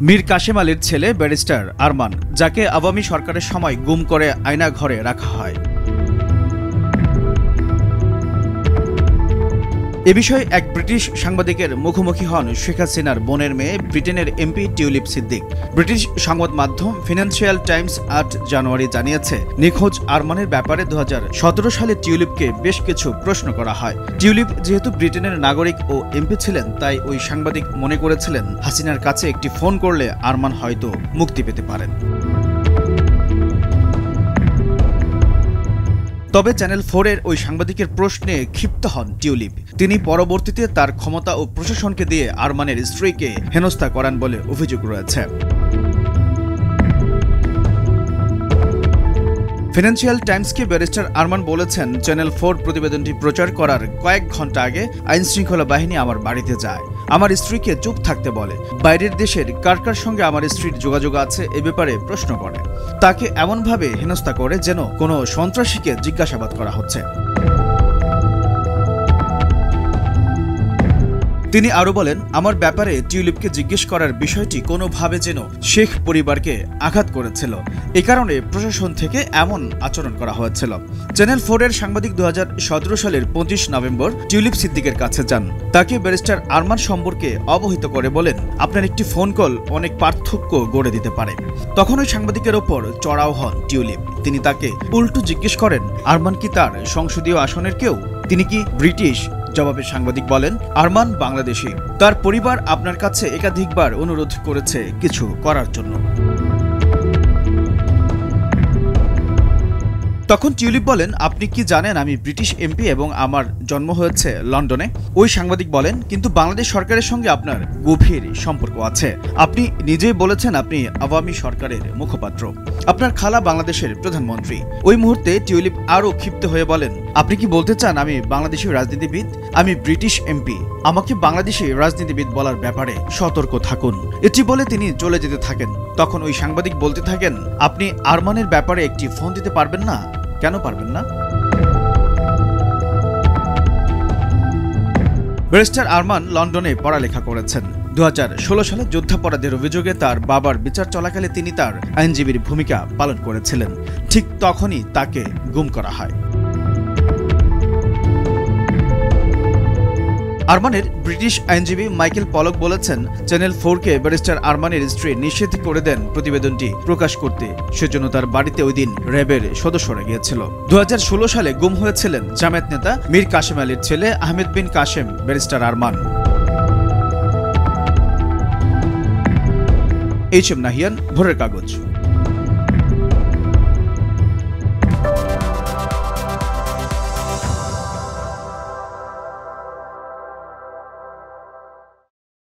মীর কাশেম আলীর ছেলে ব্যারিস্টার আরমান, যাকে আওয়ামী সরকারের সময় গুম করে আয়নাঘরে রাখা হয়। এ বিষয়ে এক ব্রিটিশ সাংবাদিকের মুখোমুখি হন শেখ হাসিনার বোনের মেয়ে ব্রিটেনের এমপি টিউলিপ সিদ্দিক। ব্রিটিশ সংবাদ মাধ্যম ফিনান্সিয়াল টাইমস ৮ জানুয়ারি জানিয়েছে, নিখোঁজ আরমানের ব্যাপারে ২০১৭ সালে টিউলিপকে বেশ কিছু প্রশ্ন করা হয়। টিউলিপ যেহেতু ব্রিটেনের নাগরিক ও এমপি ছিলেন, তাই ওই সাংবাদিক মনে করেছিলেন হাসিনার কাছে একটি ফোন করলে আরমান হয়তো মুক্তি পেতে পারেন। তবে চ্যানেল 4-এর ওই সাংবাদিকের প্রশ্নে ক্ষিপ্ত হন টিউলিপ। তিনি পরবর্তীতে তার ক্ষমতা ও প্রশাসনকে দিয়ে আরমানের স্ত্রীকে হেনস্থা করান বলে অভিযোগ রয়েছে। ফিনান্সিয়াল টাইমসকে ব্যারিস্টার আরমান বলেছেন, চ্যানেল 4 প্রতিবেদনটি প্রচার করার কয়েক ঘন্টা আগে আইনশৃঙ্খলা বাহিনী আমার বাড়িতে যায়, আমার স্ত্রীকে চুপ থাকতে বলে, বাইরের দেশের কার কার সঙ্গে আমার স্ত্রীর যোগাযোগ আছে এ ব্যাপারে প্রশ্ন করে, তাকে এমনভাবে হেনস্থা করে যেন কোনো সন্ত্রাসীকে জিজ্ঞাসাবাদ করা হচ্ছে। তিনি আরও বলেন, আমার ব্যাপারে টিউলিপকে জিজ্ঞেস করার বিষয়টি কোনোভাবে যেন শেখ পরিবারকে আঘাত করেছিল, এ কারণে প্রশাসন থেকে এমন আচরণ করা হয়েছিল। চ্যানেল 4-এর সাংবাদিক ২০১৭ সালের ২৫ নভেম্বর টিউলিপ সিদ্দিকের কাছে যান। তাকে ব্যারিস্টার আরমান সম্পর্কে অবহিত করে বলেন, আপনার একটি ফোন কল অনেক পার্থক্য গড়ে দিতে পারে। তখন ওই সাংবাদিকের ওপর চড়াও হন টিউলিপ। তিনি তাকে উল্টো জিজ্ঞেস করেন, আরমান কি তার সংসদীয় আসনের কেউ? তিনি কি ব্রিটিশ? জবাবে সাংবাদিক বলেন, আরমান বাংলাদেশী, তার পরিবার আপনার কাছে একাধিকবার অনুরোধ করেছে কিছু করার জন্য। তখন টিউলিপ বলেন, আপনি কি জানেন আমি ব্রিটিশ এমপি এবং আমার জন্ম হয়েছে লন্ডনে? ওই সাংবাদিক বলেন, কিন্তু বাংলাদেশ সরকারের সঙ্গে আপনার গভীর সম্পর্ক আছে। আপনি নিজেই বলেছেন আপনি আওয়ামী সরকারের মুখপাত্র, আপনার খালা বাংলাদেশের প্রধানমন্ত্রী। ওই মুহূর্তে টিউলিপ আরও ক্ষিপ্ত হয়ে বলেন, আপনি কি বলতে চান আমি বাংলাদেশি রাজনীতিবিদ? আমি ব্রিটিশ এমপি, আমাকে বাংলাদেশি রাজনীতিবিদ বলার ব্যাপারে সতর্ক থাকুন। এটি বলে তিনি চলে যেতে থাকেন। তখন ওই সাংবাদিক বলতে থাকেন, আপনি আরমানের ব্যাপারে একটি ফোন দিতে পারবেন না? কেন পারবেন না? ব্যারিস্টার আরমান লন্ডনে পড়ালেখা করেছেন। ২০১৬ সালে যুদ্ধাপরাধের অভিযোগে তার বাবার বিচার চলাকালে তিনি তার আইনজীবীর ভূমিকা পালন করেছিলেন। ঠিক তখনই তাকে গুম করা হয়। আরমানের ব্রিটিশ আইনজীবী মাইকেল পলক বলেছেন, চ্যানেল 4-কে ব্যারিস্টার আরমানের স্ত্রী নিষেধ করে দেন প্রতিবেদনটি প্রকাশ করতে। সেজন্য তার বাড়িতে ওই দিন র্যাবের সদস্যরা গিয়েছিল। ২০১৬ সালে গুম হয়েছিলেন জামায়াত নেতা মীর কাশেম আলীর ছেলে Ahmed Bin Kashem barrister Arman. H M Nahian, ভোরের কাগজ।